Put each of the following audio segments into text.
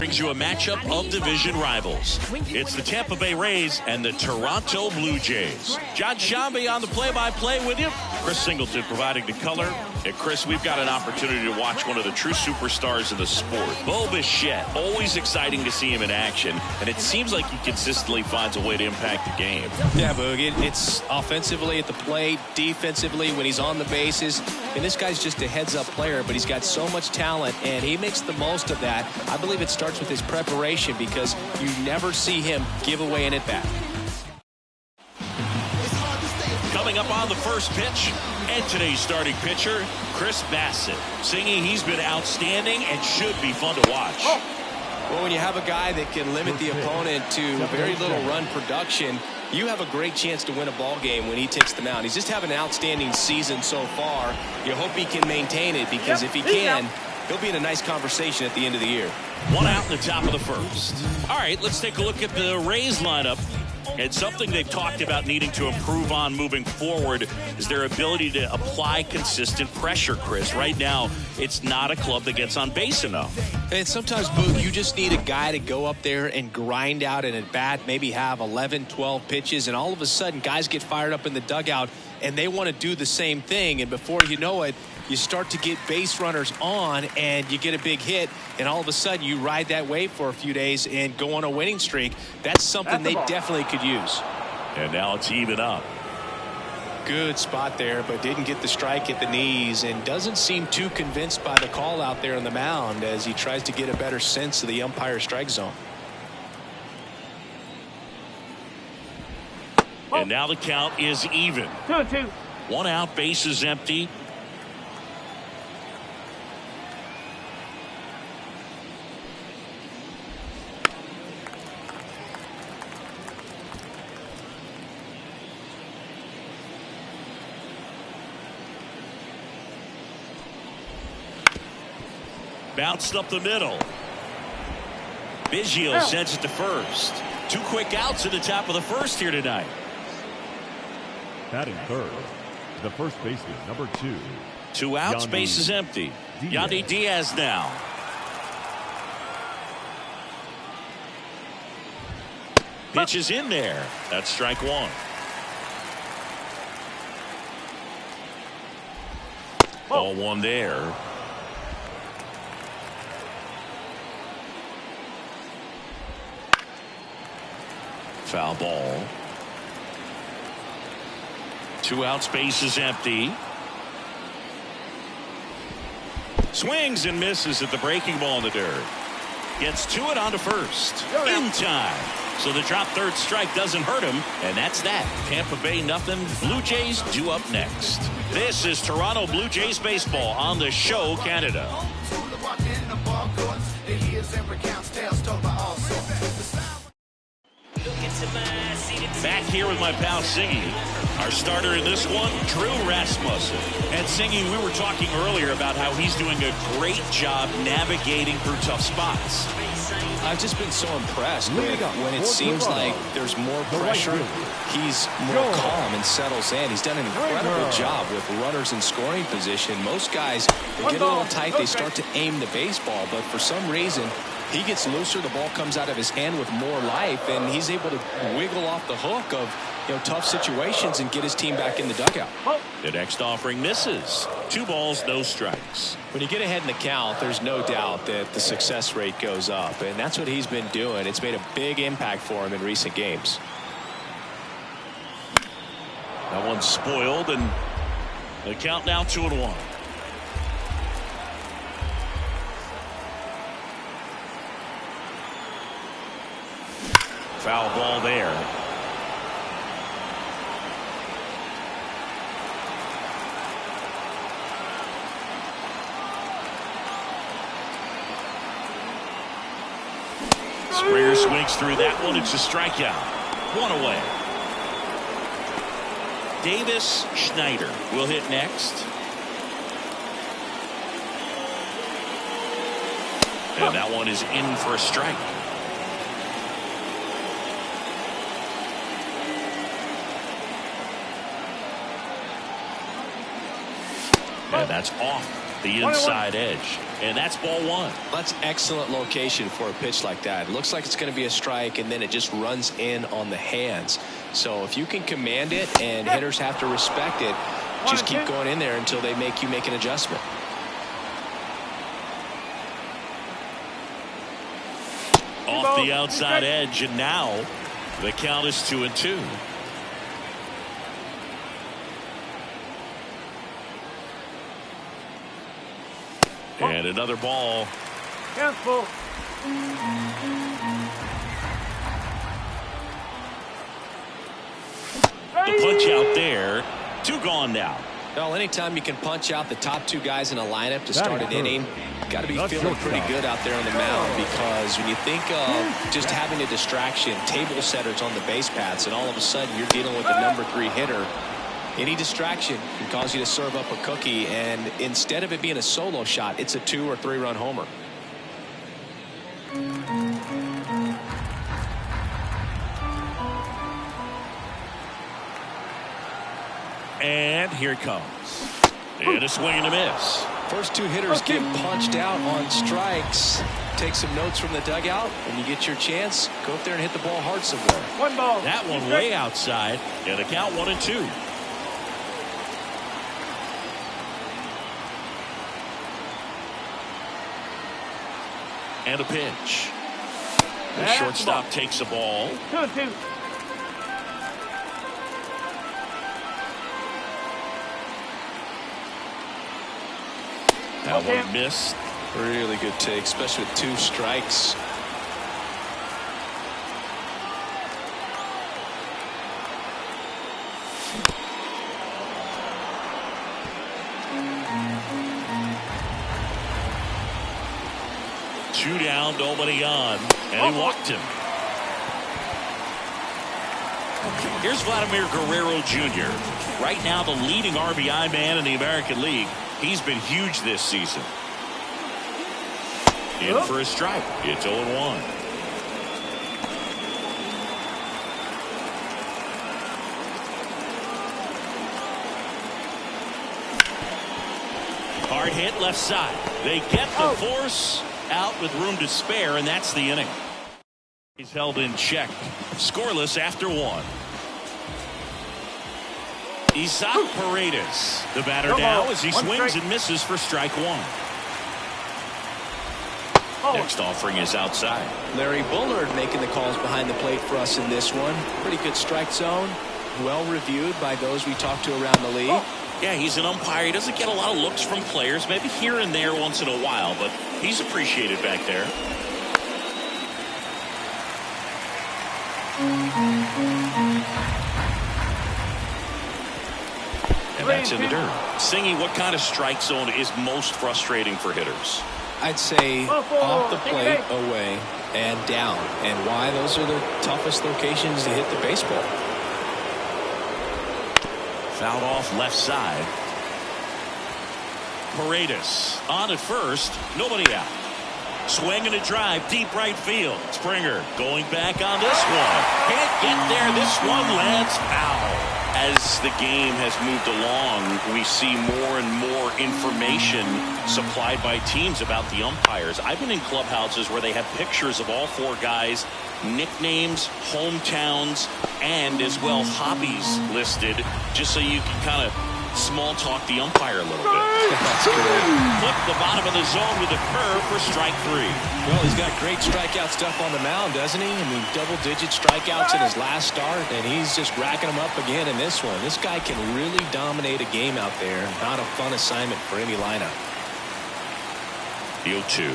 Brings you a matchup of division rivals. It's the Tampa Bay Rays and the Toronto Blue Jays. John Shambi on the play-by-play with you. Chris Singleton providing the color. And Chris, we've got an opportunity to watch one of the true superstars in the sport. Bo Bichette, always exciting to see him in action, and it seems like he consistently finds a way to impact the game. Yeah, Boog, it's offensively at the plate, defensively when he's on the bases, and this guy's just a heads-up player, but he's got so much talent, and he makes the most of that. I believe it starts with his preparation because you never see him give away an at-bat. Coming up on the first pitch, and today's starting pitcher, Chris Bassett. Singing, he's been outstanding and should be fun to watch. Well, when you have a guy that can limit the opponent to very little run production, you have a great chance to win a ball game when he takes the mound. He's just having an outstanding season so far. You hope he can maintain it because if he can, he'll be in a nice conversation at the end of the year. One out in the top of the first. All right, let's take a look at the Rays lineup. And something they've talked about needing to improve on moving forward is their ability to apply consistent pressure, Chris. Right now, it's not a club that gets on base enough. And sometimes, Boog, you just need a guy to go up there and grind out an at-bat, maybe have 11, 12 pitches, and all of a sudden, guys get fired up in the dugout, and they want to do the same thing. And before you know it, you start to get base runners on, and you get a big hit, and all of a sudden, you ride that wave for a few days and go on a winning streak. That's something they definitely could use. And now it's even up. Good spot there, but didn't get the strike at the knees and doesn't seem too convinced by the call out there on the mound as he tries to get a better sense of the umpire strike zone. And now the count is even. 2-2. One out, base is empty. Bounced up the middle. Biggio sends it to first. Two quick outs at the top of the first here tonight. Batting third, the first baseman, number 2. Two outs, base is empty. Yandy Diaz now. Pitch is in there. That's strike one. Ball one there. Foul ball. Two outs, base is empty. Swings and misses at the breaking ball in the dirt. Gets to it onto first. In time. So the drop third strike doesn't hurt him, and that's that. Tampa Bay nothing. Blue Jays due up next. This is Toronto Blue Jays baseball on the Show Canada. Back here with my pal Singy. Our starter in this one, Drew Rasmussen. And Singy, we were talking earlier about how he's doing a great job navigating through tough spots. I've just been so impressed when it seems like there's more pressure. He's more calm and settles in. He's done an incredible job with runners in scoring position. Most guys, they get a little tight, they start to aim the baseball, but for some reason, he gets looser, the ball comes out of his hand with more life, and he's able to wiggle off the hook of tough situations and get his team back in the dugout. The next offering misses. 2 balls, no strikes. When you get ahead in the count, there's no doubt that the success rate goes up, and that's what he's been doing. It's made a big impact for him in recent games. That one's spoiled, and the count now 2-1. Foul ball there. Springer swings through that one. It's a strikeout. One away. Davis Schneider will hit next. And that one is in for a strike. And that's off. the inside edge. And that's ball one. That's excellent location for a pitch like that. It looks like it's going to be a strike, and then it just runs in on the hands. So if you can command it and hitters have to respect it, just keep going in there until they make you make an adjustment. Off the outside edge, and now the count is 2-2. And another ball. Careful. The punch out there. 2 gone now. Well, anytime you can punch out the top 2 guys in a lineup to start an inning, got to be feeling pretty good out there on the mound, because when you think of just having a distraction, table setters on the base paths, and all of a sudden you're dealing with the number 3 hitter, any distraction can cause you to serve up a cookie, and instead of it being a solo shot, it's a 2 or 3 run homer. And here it comes. And a swing and a miss. First 2 hitters get punched out on strikes. Take some notes from the dugout. When you get your chance, go up there and hit the ball hard somewhere. 1 ball. That one way outside. And a count 1-2. And a pitch. The shortstop takes a ball. 2-2. That one missed. Really good take, especially with 2 strikes. Two down, nobody on, and he walked him. Here's Vladimir Guerrero Jr. Right now the leading RBI man in the American League. He's been huge this season. In for a strike. It's 0-1. Hard hit left side. They get the force out with room to spare, and that's the inning. He's held in check. Scoreless after 1. Isaac Paredes, the batter now, as he swings and misses for strike 1. Next offering is outside. Larry Bullard making the calls behind the plate for us in this one. Pretty good strike zone. Well reviewed by those we talked to around the league. Yeah, he's an umpire. He doesn't get a lot of looks from players, maybe here and there once in a while, but he's appreciated back there. And that's in the dirt. Singy, what kind of strike zone is most frustrating for hitters? I'd say off the plate, away, and down. And why? Those are the toughest locations to hit the baseball. Fouled off left side. Paredes on at first. Nobody out. Swing and a drive deep right field. Springer going back on this one. Can't get there. This one lands foul. As the game has moved along, we see more and more information supplied by teams about the umpires. I've been in clubhouses where they have pictures of all 4 guys, nicknames, hometowns, and as well hobbies listed, just so you can kind of small talk the umpire a little bit. That's good. Flip the bottom of the zone with a curve for strike 3. Well, he's got great strikeout stuff on the mound, doesn't he? I mean, double-digit strikeouts in his last start, and he's just racking them up again in this one. This guy can really dominate a game out there. Not a fun assignment for any lineup. The 0-2.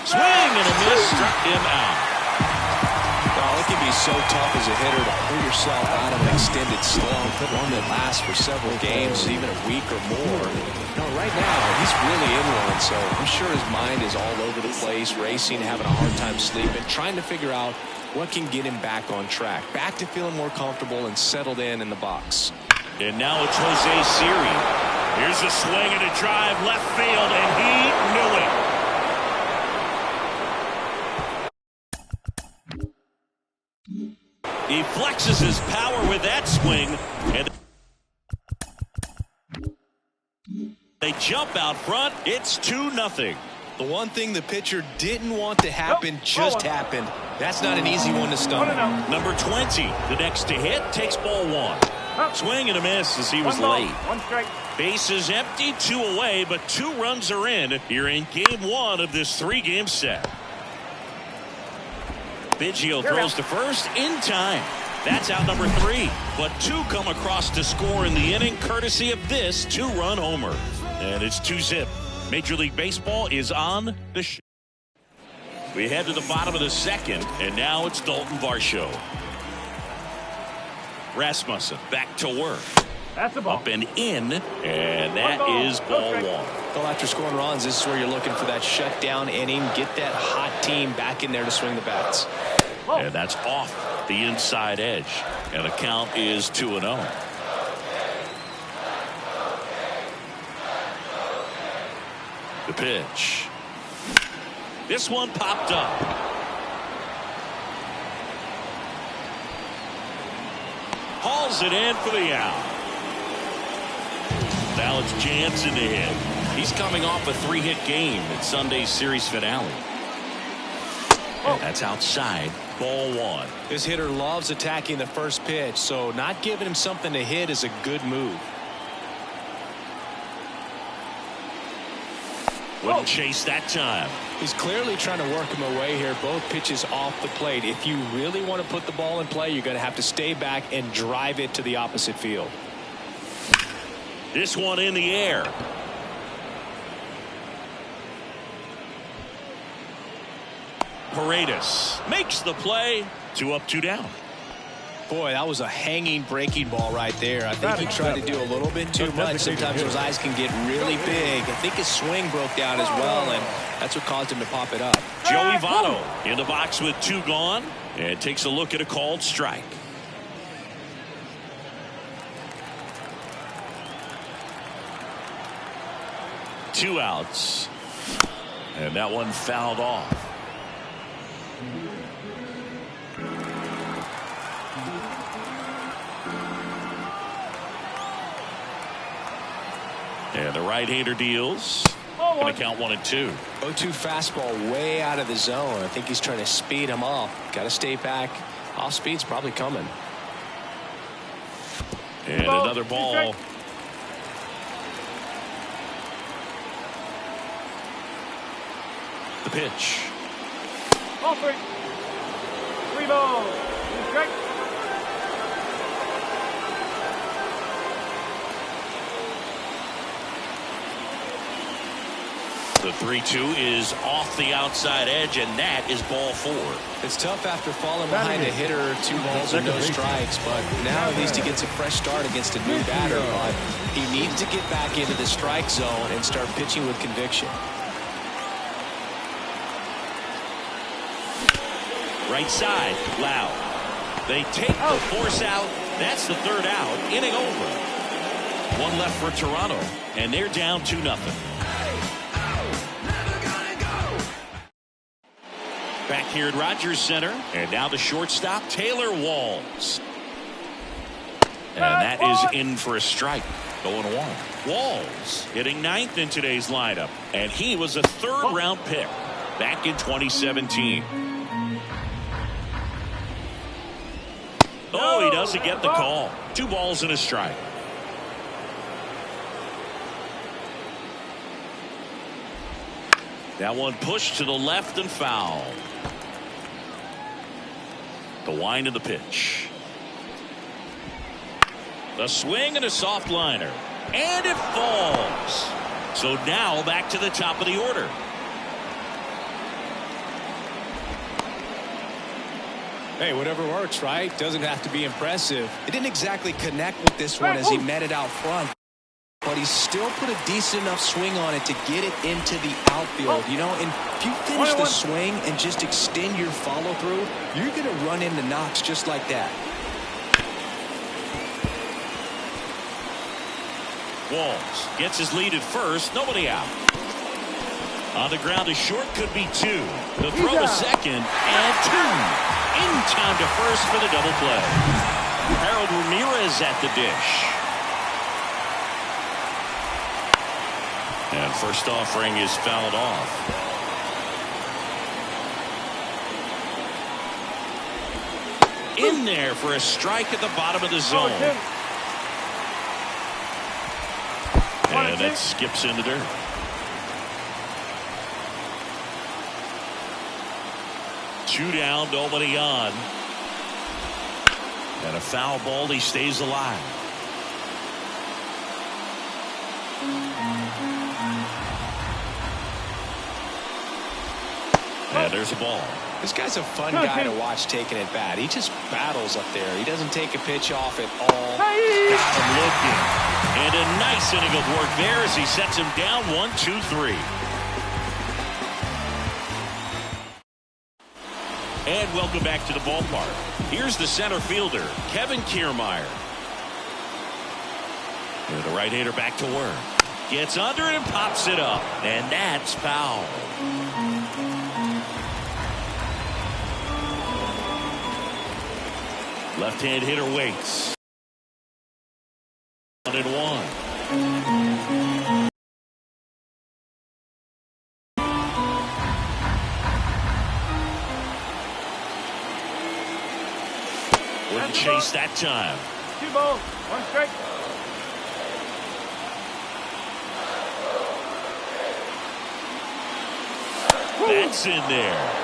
Swing and a miss, struck him out. Well, it can be so tough as a hitter to pull yourself out of an extended slump, one that lasts for several games, even a week or more. No, right now, he's really in one, so I'm sure his mind is all over the place, racing, having a hard time sleeping, trying to figure out what can get him back on track, back to feeling more comfortable and settled in the box. And now it's Jose Siri. Here's a swing and a drive left field, and he knew it. He flexes his power with swing, and they jump out front. It's 2-0. The one thing the pitcher didn't want to happen just happened. That's not an easy one to stomach. Number 20, the next to hit, takes ball 1. Swing and a miss as he was late. One strike. Bases empty, 2 away, but 2 runs are in. You're in game 1 of this 3-game set. Biggio throws to first in time. That's out number 3. But 2 come across to score in the inning, courtesy of this 2-run homer. And it's 2-zip. Major League Baseball is on the show. We head to the bottom of the second, and now it's Dalton Varsho. Rasmussen back to work. That's a ball. Up and in, and that is ball 1. Well, after scoring runs, this is where you're looking for that shutdown inning. Get that hot team back in there to swing the bats. And that's off the inside edge. And the count is 2-0. The pitch. This one popped up. Hauls it in for the out. Now it's Jansen to hit. He's coming off a 3-hit game in Sunday's series finale. And that's outside. Ball 1. This hitter loves attacking the first pitch, so not giving him something to hit is a good move. Wouldn't chase that time. He's clearly trying to work him away here. Both pitches off the plate. If you really want to put the ball in play, you're going to have to stay back and drive it to the opposite field. This one in the air. Paredes makes the play. 2 up, 2 down. Boy, that was a hanging breaking ball right there. I think he tried to do a little bit too much. Sometimes those eyes can get really big. I think his swing broke down as well, and that's what caused him to pop it up. Joey Votto in the box with 2 gone and takes a look at a called strike. Two outs, and that one fouled off. And the right-hander deals. Going to count 1 and 2. 0-2 fastball way out of the zone. I think he's trying to speed him off. Got to stay back. Off speed's probably coming. And another ball. The pitch. Ball 3. 3 balls. 2 strikes. The 3-2 is off the outside edge, and that is ball 4. It's tough after falling behind a hitter, 2 balls and no strikes, but now at least he gets a fresh start against a new batter. But he needs to get back into the strike zone and start pitching with conviction. Right side, Loud. They take the force out. That's the 3rd out. Inning over. 1 left for Toronto, and they're down 2-0. Back here at Rogers Center, and now the shortstop, Taylor Walls. And that is in for a strike. 0-1. Walls hitting 9th in today's lineup, and he was a 3rd-round pick back in 2017. Oh, he doesn't get the call. 2 balls and a strike. That one pushed to the left and foul. The wind of the pitch. The swing and a soft liner. And it falls. So now back to the top of the order. Hey, whatever works, right? Doesn't have to be impressive. It didn't exactly connect with this one as he met it out front. But he still put a decent enough swing on it to get it into the outfield. You know, and if you finish the swing and just extend your follow through, you're going to run into knocks just like that. Walls gets his lead at first. Nobody out. On the ground, a short could be 2. The throw to second and 2. In time to first for the double play. Harold Ramirez at the dish. And first offering is fouled off. In there for a strike at the bottom of the zone. And that skips in the dirt. Two down, nobody on. And a foul ball, he stays alive. And there's a ball. This guy's a fun guy to watch taking at bat. He just battles up there. He doesn't take a pitch off at all. Got him looking. And a nice inning of work there as he sets him down 1-2-3. And welcome back to the ballpark. Here's the center fielder, Kevin Kiermaier. And the right-hander back to work. Gets under it and pops it up. And that's foul. Left-hand hitter waits. 1-1. Wouldn't chase that time. 2 balls, 1 strike. That's in there.